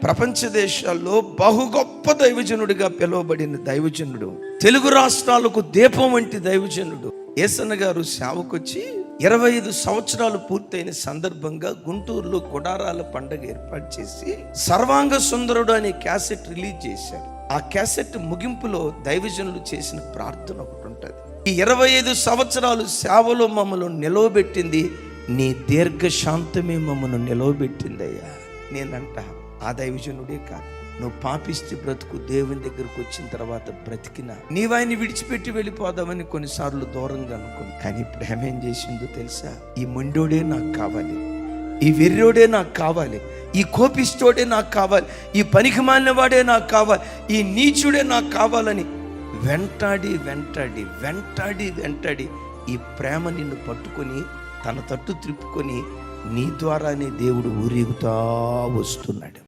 ప్రపంచ దేశాల్లో బహు గొప్ప దైవజనుడిగా పిలువబడిన దైవజనుడు, తెలుగు రాష్ట్రాలకు దీపం వంటి దైవజనుడు యేసన్న గారు సేవకొచ్చి 25 సంవత్సరాలు పూర్తయిన సందర్భంగా గుంటూరులో గుడారాల పండగ ఏర్పాటు చేసి సర్వాంగ సుందరుడు అనే క్యాసెట్ రిలీజ్ చేశారు. ఆ క్యాసెట్ ముగింపులో దైవజనులు చేసిన ప్రార్థన ఒకటి ఉంటుంది. ఈ 25 సంవత్సరాలు సేవలో మమ్మల్ని నిలవబెట్టింది నీ దీర్ఘశాంతమే మమ్మల్ని నిలవబెట్టిందయ్యా. నేనంట ఆ దైవజనుడే కాదు, నువ్వు పాపిస్తే బ్రతుకు, దేవుని దగ్గరకు వచ్చిన తర్వాత బ్రతికినా నీవాయిని విడిచిపెట్టి వెళ్ళిపోదామని కొన్నిసార్లు దూరంగా అనుకుని, కానీ ఇప్పుడు ఏమేం చేసిందో తెలుసా? ఈ మొండోడే నాకు కావాలి, ఈ వెర్రోడే నాకు కావాలి, ఈ కోపిస్తోడే నాకు కావాలి, ఈ పనికిమాలినవాడే నాకు కావాలి, ఈ నీచుడే నాకు కావాలని వెంటాడి వెంటాడి వెంటాడి వెంటాడి ఈ ప్రేమ నిన్ను పట్టుకొని తన తట్టు త్రిప్పుకొని నీ ద్వారానే దేవుడు ఊరేగుతా వస్తున్నాడు.